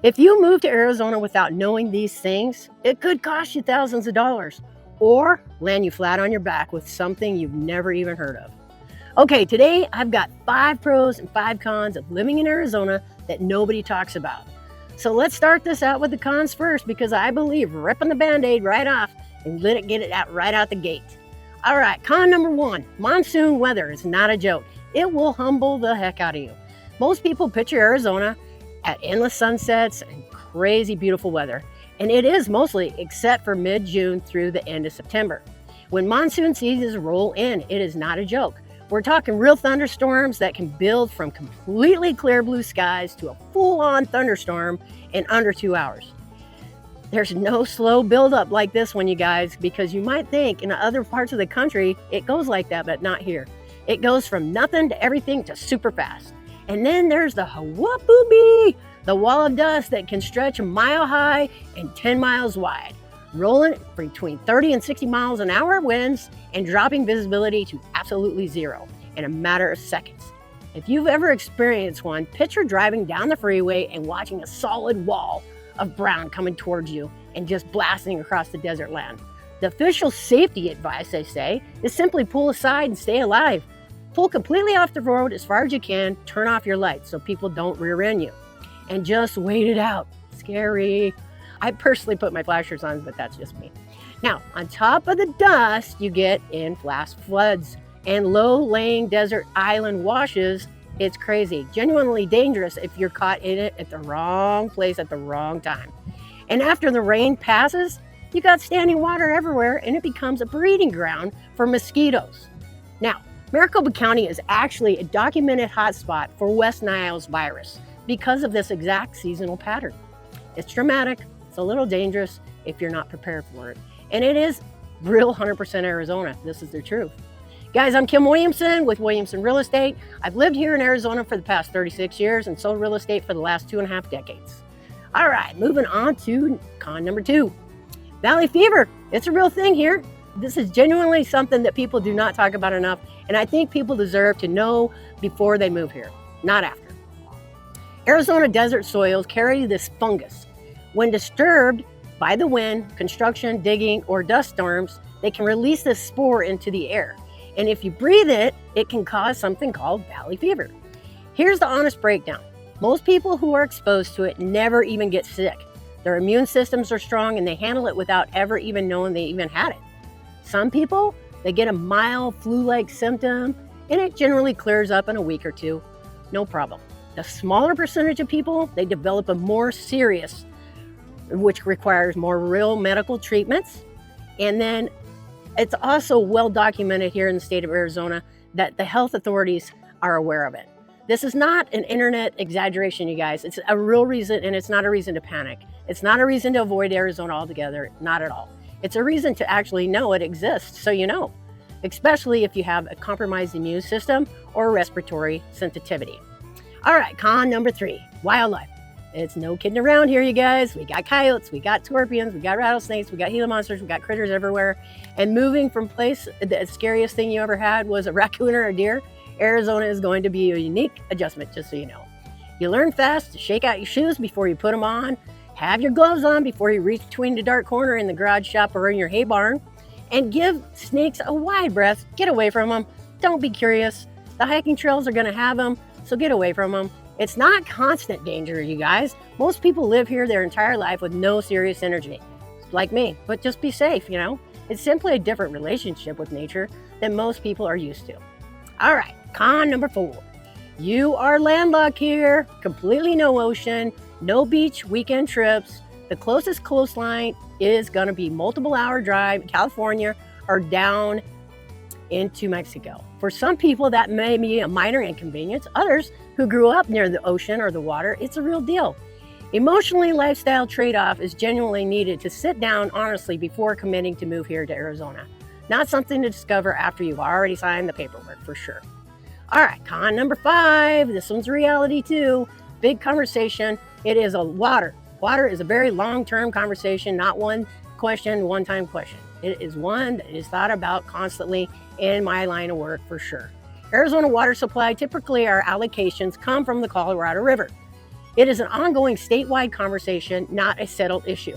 If you move to Arizona without knowing these things, it could cost you thousands of dollars or land you flat on your back with something you've never even heard of. Okay, today I've got 5 pros and 5 cons of living in Arizona that nobody talks about. So let's start this out with the cons first, because I believe ripping the Band-Aid right off and let it get it out right out the gate. All right, con number 1, monsoon weather is not a joke. It will humble the heck out of you. Most people picture Arizona at endless sunsets and crazy beautiful weather, and it is mostly, except for mid-June through the end of September. When monsoon seasons roll in, it is not a joke. We're talking real thunderstorms that can build from completely clear blue skies to a full-on thunderstorm in under 2 hours. There's no slow buildup like this one, you guys, because you might think in other parts of the country it goes like that, but not here. It goes from nothing to everything to super fast. And then there's the Hawaii, the wall of dust that can stretch a mile high and 10 miles wide, rolling between 30 and 60 miles an hour winds and dropping visibility to absolutely zero in a matter of seconds. If you've ever experienced one, picture driving down the freeway and watching a solid wall of brown coming towards you and just blasting across the desert land. The official safety advice, they say, is simply pull aside and stay alive. Pull completely off the road as far as you can, turn off your lights so people don't rear end you, and just wait it out. Scary. I personally put my flashers on, but that's just me. Now, on top of the dust, you get in flash floods and low-lying desert island washes. It's crazy, genuinely dangerous if you're caught in it at the wrong place at the wrong time. And after the rain passes, you got standing water everywhere, and it becomes a breeding ground for mosquitoes. Now, Maricopa County is actually a documented hotspot for West Nile's virus because of this exact seasonal pattern. It's dramatic, it's a little dangerous if you're not prepared for it. And it is real 100% Arizona. This is the truth. Guys, I'm Kim Williamson with Williamson Real Estate. I've lived here in Arizona for the past 36 years and sold real estate for the last 2.5 decades. All right, moving on to con number 2. Valley fever. It's a real thing here. This is genuinely something that people do not talk about enough, and I think people deserve to know before they move here, not after. Arizona desert soils carry this fungus. When disturbed by the wind, construction, digging, or dust storms, they can release this spore into the air. And if you breathe it, it can cause something called valley fever. Here's the honest breakdown. Most people who are exposed to it never even get sick. Their immune systems are strong and they handle it without ever even knowing they even had it. Some people, they get a mild flu-like symptom and it generally clears up in a week or two. No problem. The smaller percentage of people, they develop a more serious, which requires more real medical treatments. And then it's also well documented here in the state of Arizona that the health authorities are aware of it. This is not an internet exaggeration, you guys. It's a real reason, and it's not a reason to panic. It's not a reason to avoid Arizona altogether, not at all. It's a reason to actually know it exists, so you know, especially if you have a compromised immune system or respiratory sensitivity. All right, con number 3, wildlife. It's no kidding around here, you guys. We got coyotes, we got scorpions, we got rattlesnakes, we got Gila monsters, we got critters everywhere. And moving from place, the scariest thing you ever had was a raccoon or a deer, Arizona is going to be a unique adjustment, just so you know. You learn fast to shake out your shoes before you put them on, have your gloves on before you reach between the dark corner in the garage shop or in your hay barn, and give snakes a wide berth. Get away from them. Don't be curious. The hiking trails are going to have them, so get away from them. It's not constant danger, you guys. Most people live here their entire life with no serious energy, like me, but just be safe, you know? It's simply a different relationship with nature than most people are used to. All right, con number 4. You are landlocked here, completely no ocean, no beach weekend trips. The closest coastline is gonna be multiple hour drive to California or down into Mexico. For some people, that may be a minor inconvenience. Others who grew up near the ocean or the water, it's a real deal. Emotionally, lifestyle trade-off is genuinely needed to sit down honestly before committing to move here to Arizona. Not something to discover after you've already signed the paperwork, for sure. All right, con number 5. This one's reality too. Big conversation. It is water. Water is a very long-term conversation, not one question, one-time question. It is one that is thought about constantly in my line of work, for sure. Arizona water supply, typically our allocations come from the Colorado River. It is an ongoing statewide conversation, not a settled issue.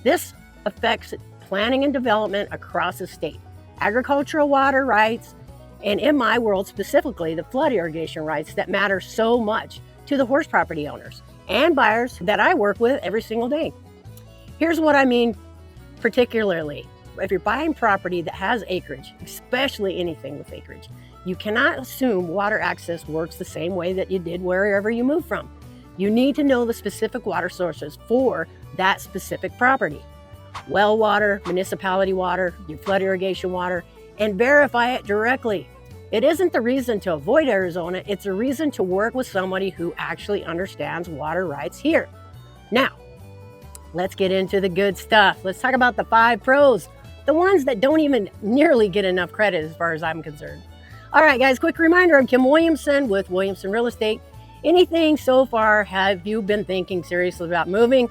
This affects planning and development across the state, agricultural water rights, and in my world specifically, the flood irrigation rights that matter so much to the horse property owners and buyers that I work with every single day. Here's what I mean particularly. If you're buying property that has acreage, especially anything with acreage, you cannot assume water access works the same way that you did wherever you moved from. You need to know the specific water sources for that specific property. Well water, municipality water, your flood irrigation water, and verify it directly. It isn't the reason to avoid Arizona, it's a reason to work with somebody who actually understands water rights here. Now, let's get into the good stuff. Let's talk about the 5 pros, the ones that don't even nearly get enough credit as far as I'm concerned. All right, guys, quick reminder, I'm Kim Williamson with Williamson Real Estate. Anything so far have you been thinking seriously about moving?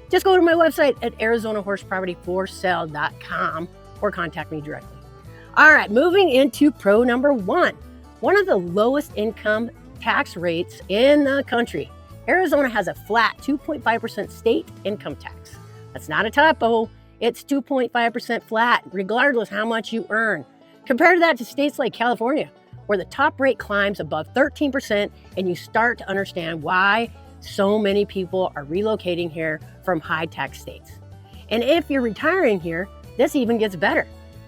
Just go to my website at ArizonaHorsePropertyForSale.com or contact me directly. All right, moving into pro number 1, one of the lowest income tax rates in the country. Arizona has a flat 2.5% state income tax. That's not a typo. It's 2.5% flat, regardless how much you earn. Compare that to states like California, where the top rate climbs above 13%, and you start to understand why so many people are relocating here from high tax states. And if you're retiring here, this even gets better.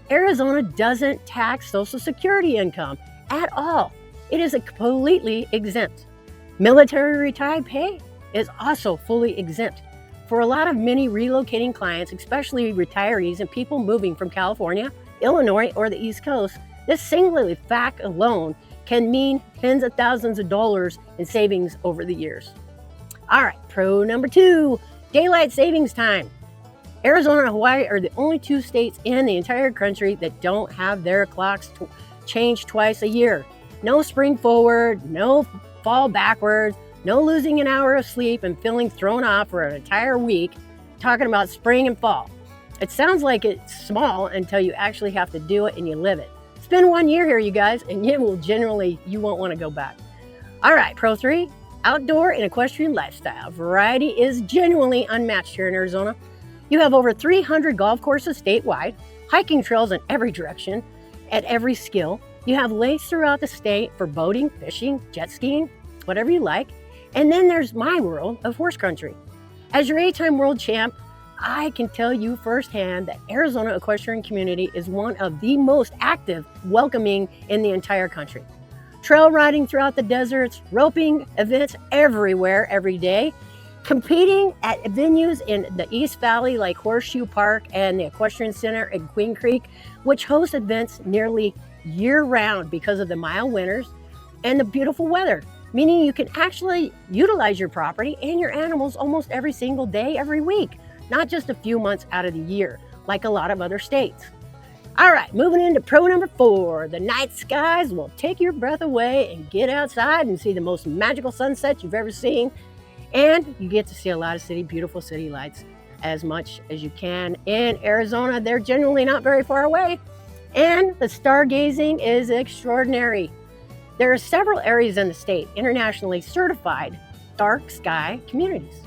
Arizona doesn't tax Social Security income at all. It is completely exempt. Military retired pay is also fully exempt. For a lot of many relocating clients, especially retirees and people moving from California, Illinois, or the East Coast, this singular fact alone can mean tens of thousands of dollars in savings over the years. All right, pro number 2, daylight savings time. Arizona and Hawaii are the only 2 states in the entire country that don't have their clocks changed twice a year. No spring forward, no fall backwards, no losing an hour of sleep and feeling thrown off for an entire week, talking about spring and fall. It sounds like it's small until you actually have to do it and you live it. Spend 1 year here, you guys, and you won't want to go back. All right, pro 3, outdoor and equestrian lifestyle. Variety is genuinely unmatched here in Arizona. You have over 300 golf courses statewide, hiking trails in every direction, at every skill. You have lakes throughout the state for boating, fishing, jet skiing, whatever you like. And then there's my world of horse country. As your 8-time world champ, I can tell you firsthand that Arizona equestrian community is one of the most active, welcoming in the entire country. Trail riding throughout the deserts, roping events everywhere, every day, competing at venues in the East Valley like Horseshoe Park and the Equestrian Center in Queen Creek, which host events nearly year-round because of the mild winters and the beautiful weather, meaning you can actually utilize your property and your animals almost every single day, every week, not just a few months out of the year, like a lot of other states. All right, moving into pro number 4, the night skies will take your breath away and get outside and see the most magical sunset you've ever seen. And you get to see a lot of beautiful city lights as much as you can. In Arizona, they're generally not very far away. And the stargazing is extraordinary. There are several areas in the state internationally certified dark sky communities,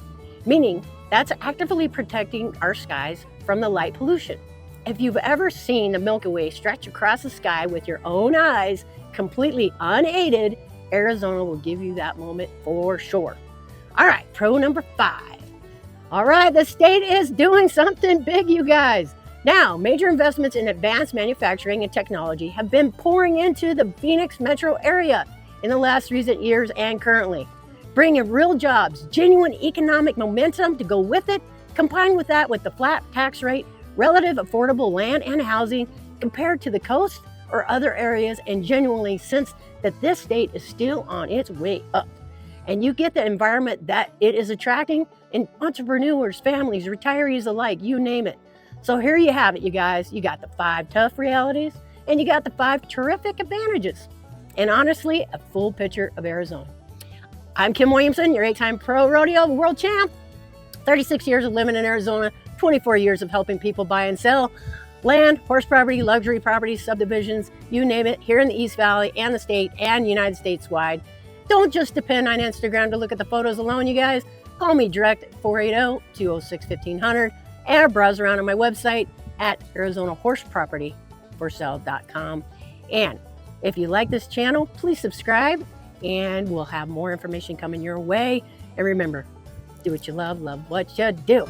meaning that's actively protecting our skies from the light pollution. If you've ever seen the Milky Way stretch across the sky with your own eyes, completely unaided, Arizona will give you that moment for sure. All right, pro number 5. All right, the state is doing something big, you guys. Now, major investments in advanced manufacturing and technology have been pouring into the Phoenix metro area in the last recent years and currently, bringing real jobs, genuine economic momentum to go with it, combined with that with the flat tax rate, relative affordable land and housing compared to the coast or other areas, and genuinely sense that this state is still on its way up. And you get the environment that it is attracting in entrepreneurs, families, retirees alike, you name it. So here you have it, you guys. You got the 5 tough realities and you got the 5 terrific advantages. And honestly, a full picture of Arizona. I'm Kim Williamson, your 8-time pro rodeo world champ. 36 years of living in Arizona, 24 years of helping people buy and sell land, horse property, luxury properties, subdivisions, you name it, here in the East Valley and the state and United States wide. Don't just depend on Instagram to look at the photos alone, you guys. Call me direct at 480-206-1500 or browse around on my website at ArizonaHorsePropertyForSale.com. And if you like this channel, please subscribe, and we'll have more information coming your way. And remember, do what you love what you do.